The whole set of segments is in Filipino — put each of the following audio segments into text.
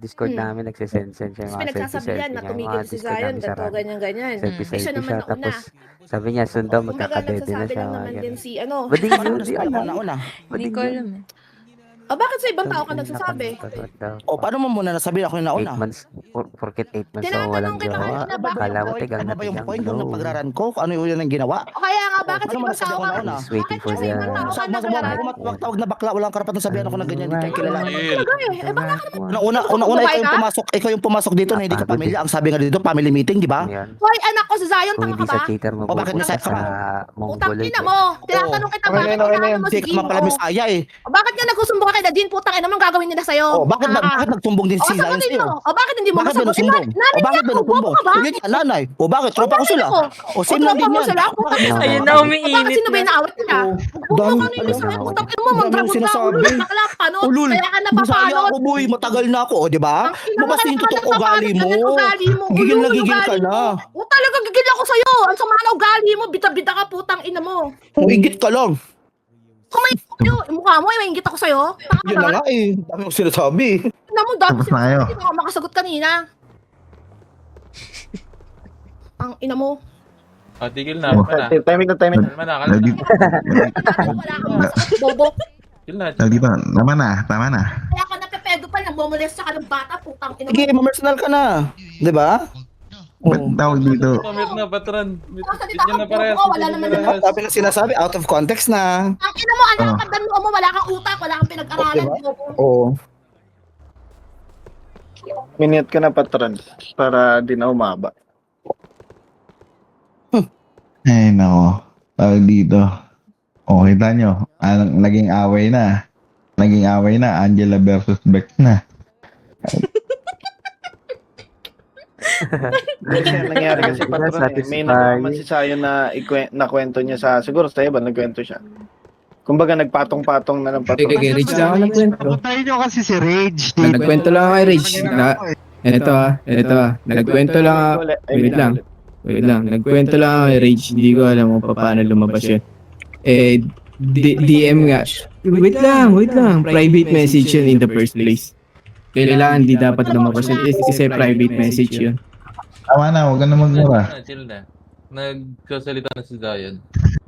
Discord namin nagsesend siya yung Tapos mga pinagsasabihan selfie-selfie na niya, yung tumigil mga si Discord Zion, namin ganito, sarado. ganyan. Eh, siya Selfie-selfie naman siya, nauna. tapos sabi niya, soon daw Kumbaga, magkakadede na nagsasabi siya, lang mga naman din ganun. si ano. Bading Paano yun, mo di nasabi ako alam. nauna? Hindi Bading ko yun. alam eh. Bakit sa ibang tao ka Tangina, nagsasabi? what the O, fuck? paano mo muna nasabi ako yung 8 nauna? months, porket 8 months ako Tinatanong walang kita gawa. kanina, bakit Kala mo tigang Tama na ba yung tigang, point yung no. napagraran ko? Ano yun ang ginawa? O kaya nga, bakit sa Paano mo ibang nasabi tao ako ka? nauna? Just waiting Bakit for nga sa the... ibang tao ka Wag nagraran? tawag na bakla, wala kang karapatan sabihan ako ng ganyan, hindi tayo kilala. Talaga eh. Eh, bakit ka naman? Una, ikaw yung pumasok dito na hindi ka Napagod pamilya. Ang sabi nga dito, family meeting, di ba? Ano yan? Hoy, anak ko si Zion, Kung tanga hindi ka sa ba? cheater mo O, bakit pupunta nasaya ka sa Utang Mongoloid. ina mo. Tinatanong kita, bakit inaano mo si Hindi ka Jim? man pala Bisaya eh. O bakit nga nagsusumbong ka kay Nadine? Putang ina mo, ang gagawin nila sa'yo. O, bakit nagtumbong din O, si Zion sagutin sa'yo? mo. O, bakit hindi mo Bakit ba masagot? nagsumbong? O, Narinig bakit ba ako, bobo nagsumbong? ka ba? O, yun yan, nanay. O, bakit? Tropa ko sila. O, same lang din tropa mo yan. sila? Putang ina. Ayun na, O, bakit umiinit sino ba yung na. naawat nila? Bumo ka nila sa'yo. Putang ina mo, mandragon ka. Ulul, bakla, panot. Ulul, Kaya ka Bisaya napapalot. ako boy, matagal na ako, o, di ba? Ang ina mo, Mabas kaya yung ka totoong ugali mo. ugali mo. Gigil na Ulul, gigil ka ugali na. mo. O, talaga gigil ako sa'yo. Ang sama na ugali mo. Bita-bita ka, putang ina mo. Igit ka lang. Kumain ko. Mukha mo, may ingit ako sa'yo. Tanga ka Yun na ba? nga eh. Dami kong sinasabi. Tingnan mo, dati Tapos na kayo. hindi ako makasagot kanina. Ang ina mo. Tigil na. Wala. Timing na timing. Kalma na, kalma Dito. na. Wala kang masagot, bobo. Tigil na. Dito. Tama na. Kaya ka napepedo pa, nagmomolesta ka ng bata, putang ina mo. Sige, mamersonal ka na. Di ba? Ba't tawag dito? Pamit na, patron. Salita Bigyan ka, na parehas. bobo, wala naman bigyan na naman. parehas. Sabi na sinasabi, out of context na. Ang ina mo, anak ka, dano mo, wala kang utak, wala kang pinag-aralan, bobo. Oo. Minute ka na patron para di na umaba. Ay, nako. Tawag dito. O, kita nyo. Naging away na. Angela versus Bex na. Kasi ang nangyari kasi patron eh, may nalaman si Sayo na nakwento niya sa, siguro sa iba, nagkwento siya. Kumbaga nagpatong-patong na ng patron. Kay Rage lang ako nagkwento. Patayin nyo kasi si Rage. Nagkwento lang ako kay Rage. Ito nagkwento lang ako. Wait lang. Nagkwento lang ako kay Rage. Hindi ko alam kung paano lumabas yun. DM nga. Wait lang. Private message yun in the first place. Kailangan di dapat lumabas yun. Kasi private message yun. Tama na, huwag ka na magmura. Chill na. Nagkasalita na si Zion.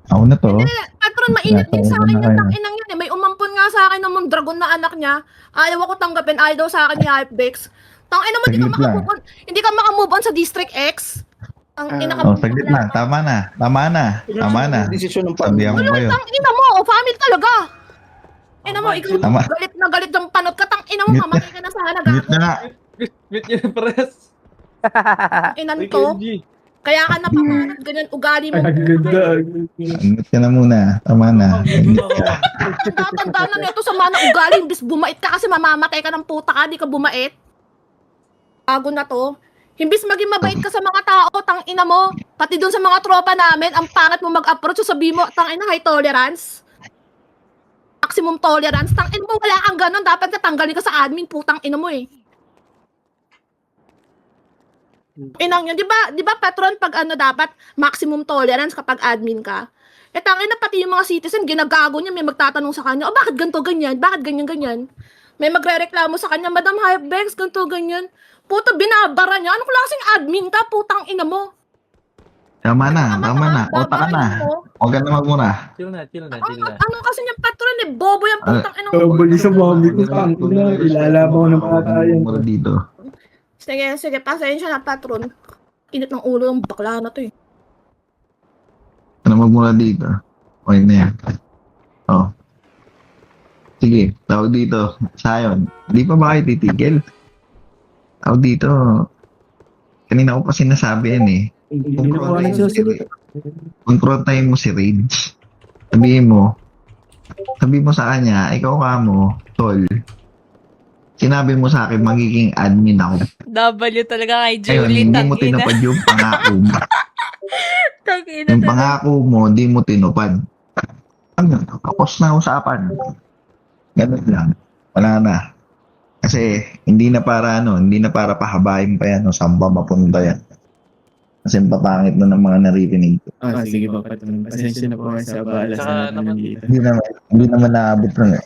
Ako na to. Patron, mainit din sa akin yung tanginang yun eh. May umampon nga sa akin ng dragon na anak niya. Ayaw ako tanggapin, ayaw daw sa akin ni Hypebex. Tangina mo, hindi ka makamove on sa District X. Ang ina ka. Saglit na. Tama na. Desisyon ng Sabihan mo kayo. Tangina mo, family talaga. Ina mo, ikaw Tama. galit na galit ng panot ka. Tangina mo, mamatay ka na sana. Mute na nga. Meet niya na parehas. Inan to. Kaya ka napapanat, ganyan ugali mo. Mute ka na muna. Tama na. Tatandaan na nito sa mana ugali. Imbis bumait ka kasi mamamatay ka ng puta ka, di ka bumait. Bago na to. Imbis maging mabait ka sa mga tao, tang ina mo. Pati dun sa mga tropa namin, ang pangat mo mag-approach, sabihin mo, tang ina, high tolerance. Maximum tolerance. Tang ina mo, wala kang ganun. Dapat natanggalin ka sa admin, putang ina mo eh. Inang yun, di ba patron, pag ano dapat, maximum tolerance kapag admin ka? Eh, tangin na pati yung mga citizen, ginagago niya, may magtatanong sa kanya, oh, bakit ganito, ganyan? Bakit ganyan? May magre-reklamo sa kanya, Madam Hypebex, ganito, ganyan. Puto, binabara niya. Anong klaseng admin ka? Putang ina mo. Tama na. Ota ka na. Huwag ka na magmura. Chill na. Ano kasi niya patron eh, bobo yung putang ina mo. Bali sa mami ko, tangina. Ilalabaw ng mga tayo. Mura dito. Sige, pasensya na patron. Init ng ulo ng bakla na to eh. Ano magmura dito? Okay na yan. Oh. Sige, tawag dito. Sayon. Di pa ba kayo titigil? Tawag dito. Kanina ko pa sinasabi yan eh. Hindi na po ako nagsusunod. Confrontahin mo si Rage. Sabihin mo sa kanya, ikaw ka mo, tol. Sinabi mo sa akin, magiging admin ako. W talaga kay Ayun, Julie. hindi mo tinupad yung pangako mo. Tangina Yung talaga. pangako mo, hindi mo tinupad. Ano, tapos na usapan. Ganun lang. Wala na. Kasi, hindi na para pahabain pa yan, o saan ba mapunta yan. Kasi papangit na ng mga naririnig. Sige ba, patron. Pasensya na po kayo sa abala Tsaka sa lahat naman- ng dito. Hindi naman naabot nun eh.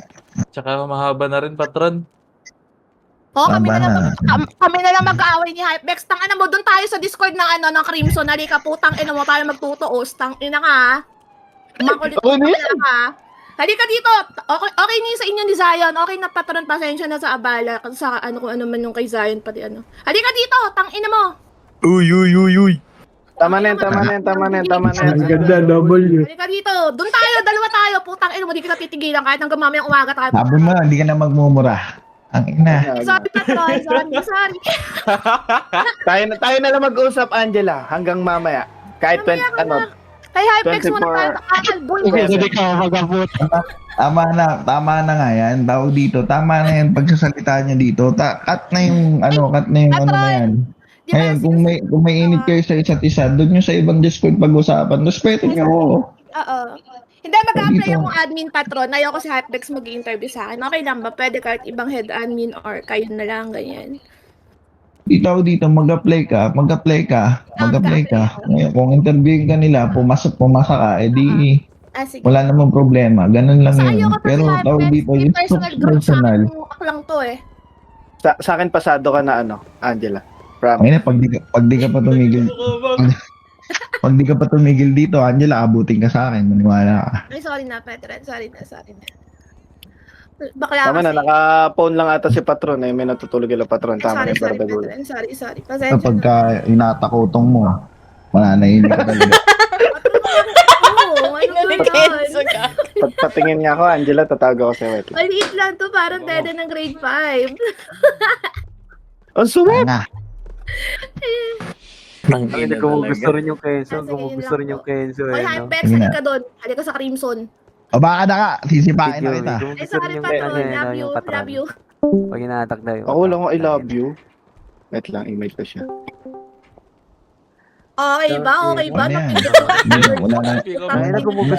Tsaka mahaba na rin, patron. Oo, kami Tama na lang, na. kami na lang mag-aaway ni Hypebex. Tang ina mo, doon tayo sa Discord ng ng Crimson. Halika putang ina mo, tayo magtutuos. Tang ina ka, ha? Makulit Oo, ka yan. ha? Halika dito. Okay, okay ni sa inyo ni Zion. Okay na patron, pasensya na sa abala. Sa ano kung ano man yung kay Zion, pati ano. Halika dito, tang ina mo. Uy. Tama na yan, tama na yan, tama na yan, tama na yan. Ang ganda, W. Halika dito. Doon tayo, dalawa tayo. Putang ina mo, di kita titigilan kahit hanggang mamayang umaga tayo. Sabi mo, hindi ka na magmumura. Ang ina. Sorry, patron. Sorry. Tayo na lang mag-usap, Angela, hanggang mamaya. Kahit Kay Hypebex 24 muna tayo. Kakal, Tama na nga yan. Tawag dito. Tama na yan. Pagsasalita niya dito. Cut na yung ano na yan. Di ba, Ngayon, kung may init kayo sa isa't isa, doon nyo sa ibang Discord pag-usapan. Respeto nyo ako. Oo. Hindi, mag-apply Dito. akong admin patron. Ayoko si Hypebex mag-interview sa akin. Okay lang ba? Pwede kahit ibang head admin or kayo na lang, ganyan. Dito, mag-apply ka. Ngayon, kung interviewin ka nila, pumasa ka, edi Sige. wala namang problema. Ganun lang Sa yun. ayoko pa Pero si tawag Hypebex. dito, May it's personal growth sa personal. akin yung aklang to eh. Sa akin pasado ka na Angela. Promise. Ngayon, pag di ka pa tumigil, pag di ka pa tumigil dito, Angela, abutin ka sa akin. Maniwala ka. Ay, sorry na, Petren. Sorry na. Bakla Tama na, kasi. naka-phone lang ata si Patron eh. May natutulog yung Patron. Tama Sorry, na yung bardagulo. Petren. Sorry. Pasensya Kapag na. ka inatakotong mo, mananahimik ka talaga. Oo, ano ba Nag-cancel yun? ka. Patingin nga ako, Angela, tatago ako sa wait lang. Maliit lang to, parang dede ng grade 5. Ang suwet! Nga. Hindi ko gusto rin yung Kenzo. Sige, Kung yun gusto lang rin yung po. Kenzo. Oy, Eh, no? Hypebex, Sige na. halika doon. Halika sa Crimson. O baka na ka, sisipain na Video, kita. kung Ay, gusto sorry, rin yung patron. ano, Love you. yung patron. Love you. Pag ina-attack na yun. Ako lang, I love you. Wait lang, email ko siya. Okay ba? Wala na yan. Wala na. Kaya na kung gusto